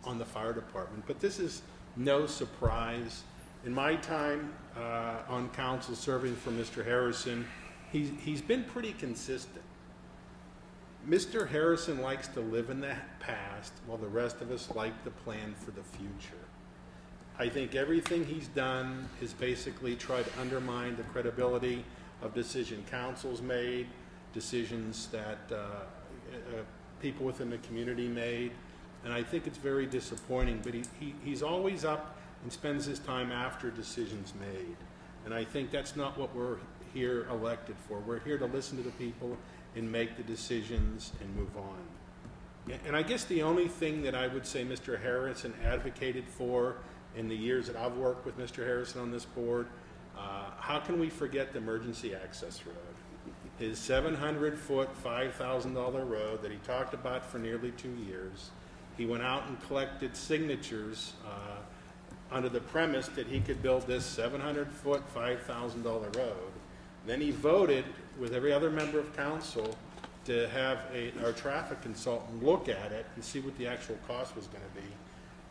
on the fire department. But this is no surprise. In my time on council serving for Mr. Harrison, he's been pretty consistent. Mr. Harrison likes to live in the past while the rest of us like to plan for the future. I think everything he's done is basically try to undermine the credibility of decision councils made, decisions that people within the community made, and I think it's very disappointing, but he's always up and spends his time after decisions made, and I think that's not what we're here elected for. We're here to listen to the people and make the decisions and move on. And I guess the only thing that I would say Mr. Harrison advocated for in the years that I've worked with Mr. Harrison on this board, how can we forget the emergency access road? His 700-foot, $5,000 road that he talked about for nearly 2 years. He went out and collected signatures under the premise that he could build this 700-foot, $5,000 road. Then he voted with every other member of council to have our traffic consultant look at it and see what the actual cost was going to be.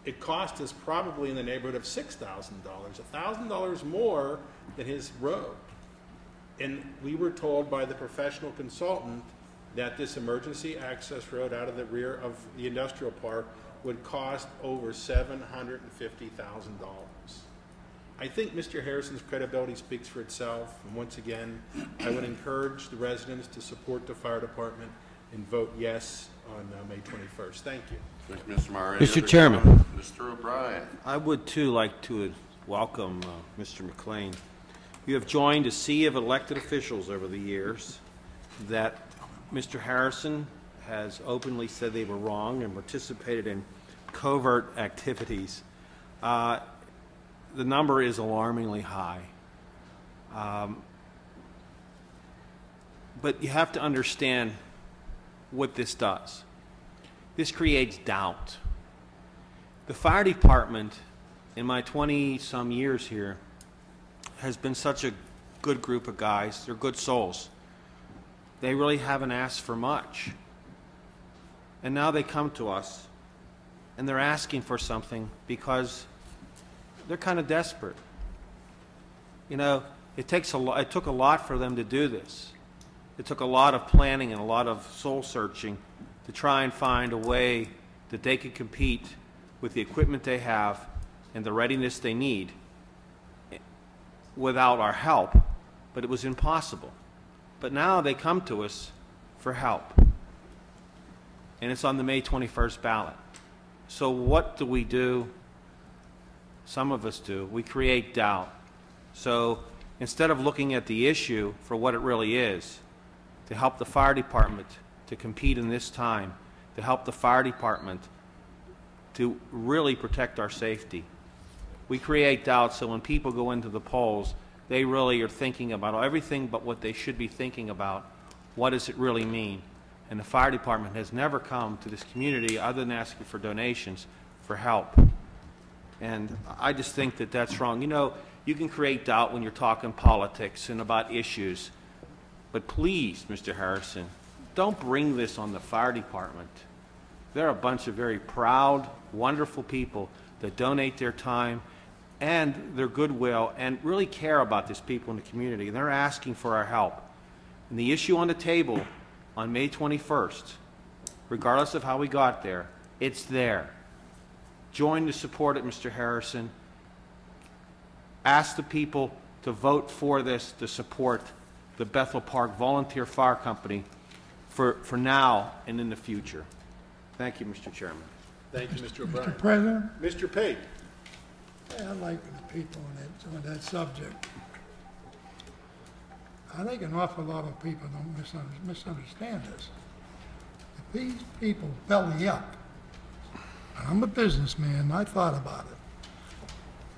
It cost us probably in the neighborhood of $6,000, $1,000 more than his road. And we were told by the professional consultant that this emergency access road out of the rear of the industrial park would cost over $750,000. I think Mr. Harrison's credibility speaks for itself, and once again, I would encourage the residents to support the fire department and vote yes on May 21st. Thank you. Thank you, Mr. Meyer. Any Mr. other Chairman. comments? Mr. O'Brien. I would too like to welcome Mr. McLean. You have joined a sea of elected officials over the years that Mr. Harrison has openly said they were wrong and participated in covert activities. The number is alarmingly high. But you have to understand what this does. This creates doubt. The fire department, in my 20-some years here, has been such a good group of guys. They're good souls. They really haven't asked for much. And now they come to us, and they're asking for something because they're kind of desperate. You know, it took a lot for them to do this. It took a lot of planning and a lot of soul searching to try and find a way that they could compete with the equipment they have and the readiness they need without our help, but it was impossible. But now they come to us for help, and it's on the May 21st ballot. So what do? Some of us do. We create doubt. So instead of looking at the issue for what it really is, to help the fire department to compete in this time, to help the fire department to really protect our safety, we create doubt so when people go into the polls, they really are thinking about everything but what they should be thinking about. What does it really mean? And the fire department has never come to this community other than asking for donations for help. And I just think that that's wrong. You know, you can create doubt when you're talking politics and about issues. But please, Mr. Harrison, don't bring this on the fire department. They're a bunch of very proud, wonderful people that donate their time and their goodwill and really care about these people in the community. And they're asking for our help. And the issue on the table on May 21st, regardless of how we got there, it's there. Join to support it, Mr. Harrison. Ask the people to vote for this to support the Bethel Park Volunteer Fire Company for now and in the future. Thank you, Mr. Chairman. Thank you, Mr. O'Brien. Mr. President? Mr. Pate. I like the people on that subject. I think an awful lot of people don't misunderstand this. If these people belly up, I'm a businessman, and I thought about it.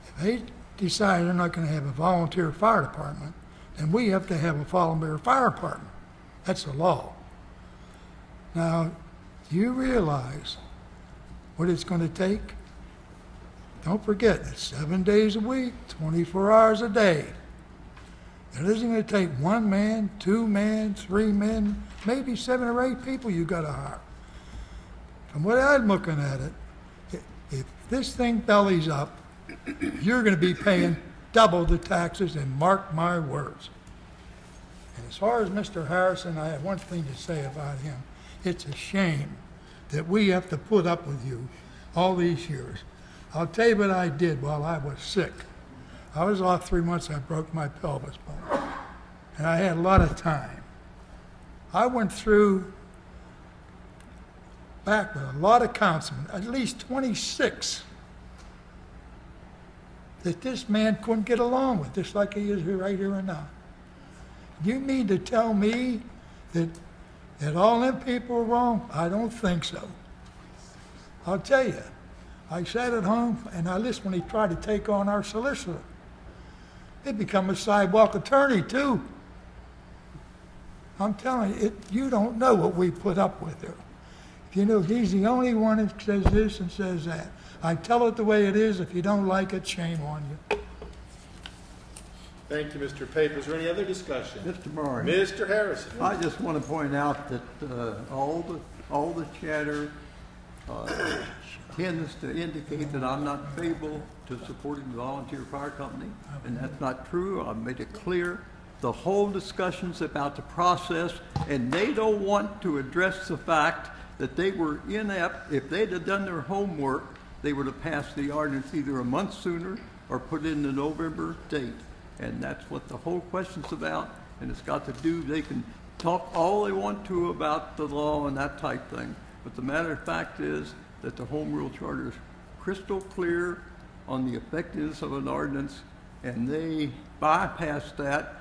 If they decide they're not going to have a volunteer fire department, then we have to have a volunteer fire department. That's the law. Now, do you realize what it's going to take? Don't forget, it's 7 days a week, 24 hours a day. It isn't going to take 1 man, 2 men, 3 men, maybe 7 or 8 people you got to hire. From what I'm looking at it, if this thing bellies up, you're going to be paying double the taxes, and mark my words. And as far as Mr. Harrison, I have one thing to say about him. It's a shame that we have to put up with you all these years. I'll tell you what I did while I was sick. I was off 3 months, I broke my pelvis bone. And I had a lot of time. I went through back with a lot of councilmen, at least 26, that this man couldn't get along with, just like he is right here and now. You mean to tell me that all them people are wrong? I don't think so. I'll tell you, I sat at home and I listened when he tried to take on our solicitor. He'd become a sidewalk attorney too. I'm telling you, you don't know what we put up with here. You know, he's the only one that says this and says that. I tell it the way it is. If you don't like it, shame on you. Thank you, Mr. Pape. Is there any other discussion? Mr. Murray. Mr. Harrison. I just want to point out that all the chatter tends to indicate that I'm not favorable to supporting the volunteer fire company, and that's not true. I've made it clear. The whole discussion's about the process, and they don't want to address the fact that they were inept. If they'd have done their homework, they would have passed the ordinance either a month sooner or put in the November date. And that's what the whole question's about, and it's got to do, they can talk all they want to about the law and that type thing, but the matter of fact is that the Home Rule Charter is crystal clear on the effectiveness of an ordinance, and they bypassed that,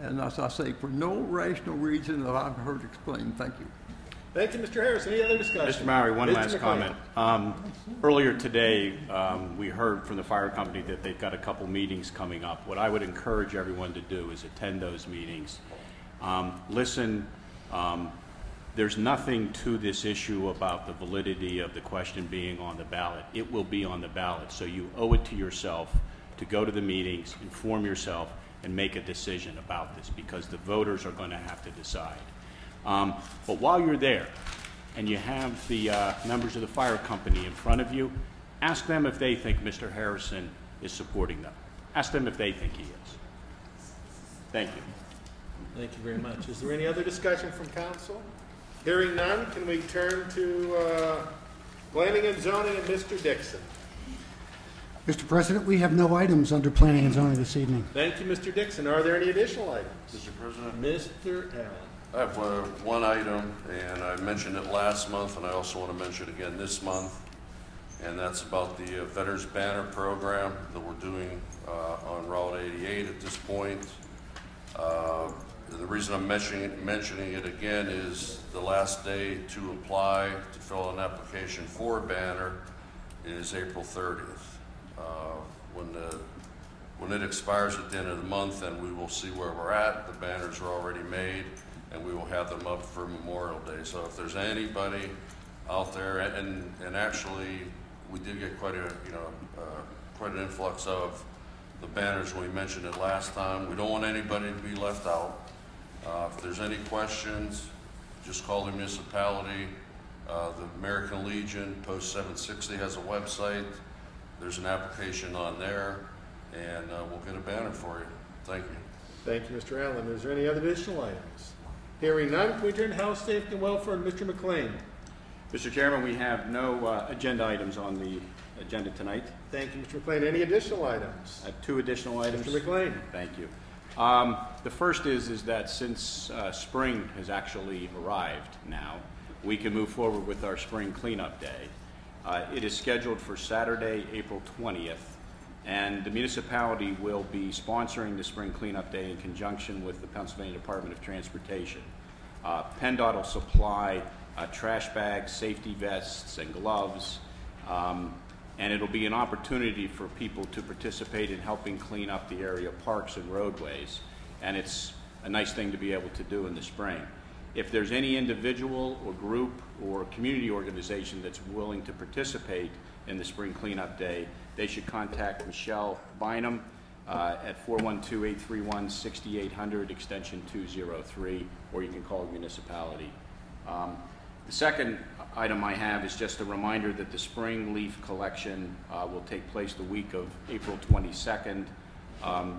and as I say, for no rational reason that I've heard explained. Thank you. Thank you, Mr. Harris. Any other discussion? Mr. Mowry, one Mr. last McLean. comment. Earlier today, we heard from the fire company that they've got a couple meetings coming up. What I would encourage everyone to do is attend those meetings. Listen, there's nothing to this issue about the validity of the question being on the ballot. It will be on the ballot, so you owe it to yourself to go to the meetings, inform yourself, and make a decision about this, because the voters are going to have to decide. But while you're there and you have the members of the fire company in front of you, ask them if they think Mr. Harrison is supporting them. Ask them if they think he is. Thank you. Thank you very much. Is there any other discussion from council? Hearing none, can we turn to planning and zoning and Mr. Dixon? Mr. President, we have no items under planning and zoning this evening. Thank you, Mr. Dixon. Are there any additional items? Mr. President? Mr. Allen. I have one item, and I mentioned it last month, and I also want to mention it again this month, and that's about the Veterans Banner program that we're doing on Route 88 at this point. The reason I'm mentioning it again is the last day to apply to fill an application for a banner is April 30th. When it expires at the end of the month, then we will see where we're at. The banners are already made, and we will have them up for Memorial Day. So if there's anybody out there, and actually we did get quite an influx of the banners when we mentioned it last time. We don't want anybody to be left out. If there's any questions, just call the municipality. The American Legion Post 760 has a website. There's an application on there, and we'll get a banner for you. Thank you. Thank you, Mr. Allen. Is there any other additional items? Hearing none, can we turn to Health, Safety, and Welfare, and Mr. McLean? Mr. Chairman, we have no agenda items on the agenda tonight. Thank you, Mr. McLean. Any additional items? I have two additional items. Mr. McLean. Thank you. The first is that since spring has actually arrived now, we can move forward with our spring cleanup day. It is scheduled for Saturday, April 20th, and the municipality will be sponsoring the spring cleanup day in conjunction with the Pennsylvania Department of Transportation. PennDOT will supply trash bags, safety vests, and gloves, and it'll be an opportunity for people to participate in helping clean up the area parks and roadways, and it's a nice thing to be able to do in the spring. If there's any individual or group or community organization that's willing to participate in the spring cleanup day, they should contact Michelle Bynum at 412-831-6800, extension 203, or you can call the municipality. The second item I have is just a reminder that the spring leaf collection will take place the week of April 22nd.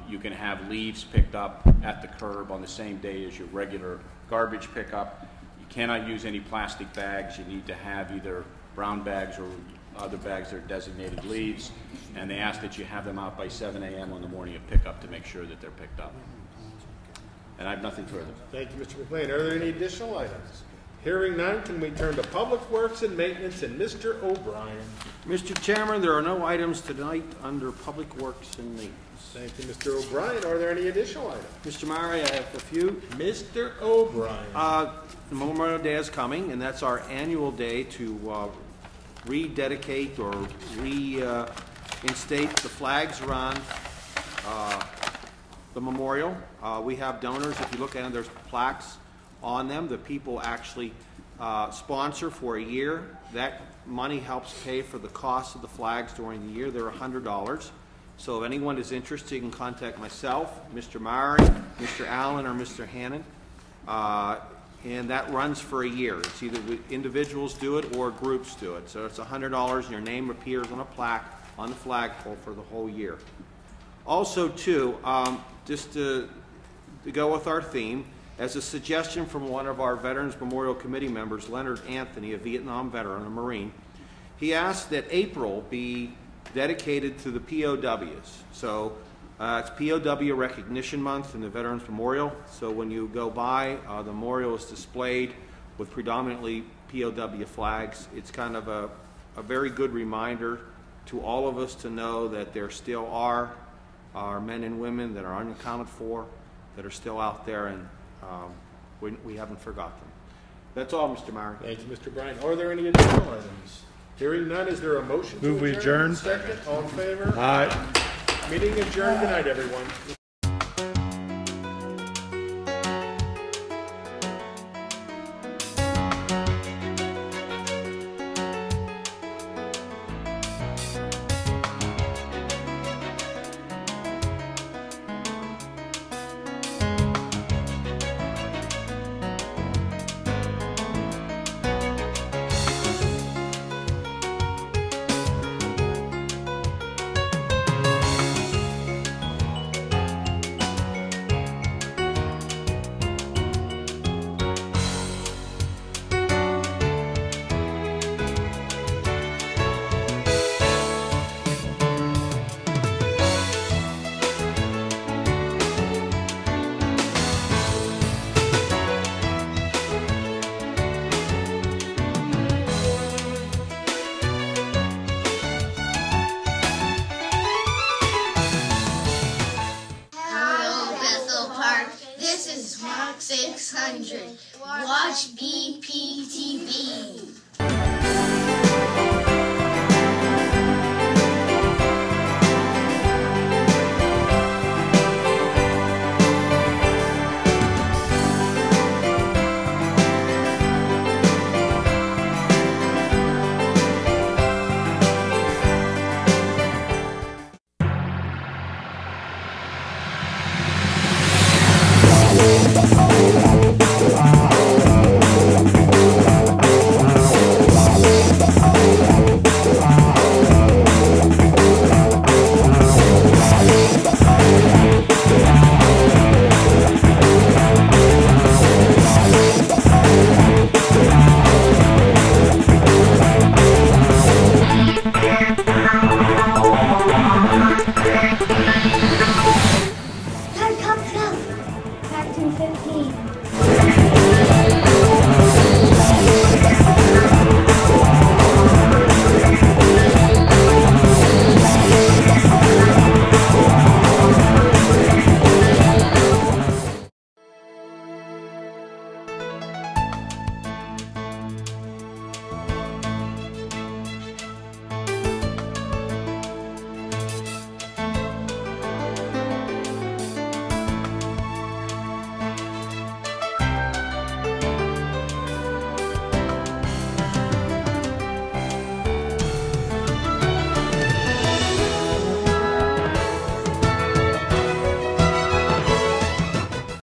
You can have leaves picked up at the curb on the same day as your regular garbage pickup. You cannot use any plastic bags. You need to have either brown bags or other bags that are designated leaves, and they ask that you have them out by 7 a.m. on the morning of pickup to make sure that they're picked up. And I have nothing further. Thank you, Mr. McLean. Are there any additional items? Hearing none, can we turn to Public Works and Maintenance and Mr. O'Brien? Mr. Chairman, there are no items tonight under Public Works and Maintenance. Thank you, Mr. O'Brien. Are there any additional items? Mr. Murray, I have a few. Mr. O'Brien. Memorial Day is coming, and that's our annual day to rededicate or reinstate the flags around the memorial. We have donors. If you look at them, there's plaques on them. The people actually sponsor for a year. That money helps pay for the cost of the flags during the year. They're $100. So if anyone is interested, you can contact myself, Mr. Murray, Mr. Allen, or Mr. Hannon. And that runs for a year. It's either individuals do it or groups do it. So it's $100 and your name appears on a plaque on the flagpole for the whole year. Also, too, just to go with our theme, as a suggestion from one of our Veterans Memorial Committee members, Leonard Anthony, a Vietnam veteran, a Marine, he asked that April be dedicated to the POWs. So it's POW Recognition Month in the Veterans Memorial. So when you go by, the memorial is displayed with predominantly POW flags. It's kind of a very good reminder to all of us to know that there still are men and women that are unaccounted for, that are still out there, and we haven't forgot them. That's all, Mr. Murray. Thank you, Mr. Bryan. Are there any additional items? Hearing none, is there a motion to Move we adjourn? adjourn. Second, all in favor? Aye. Meeting adjourned. Good night, everyone. This is Rock 600. Watch BPTV. Captain 15.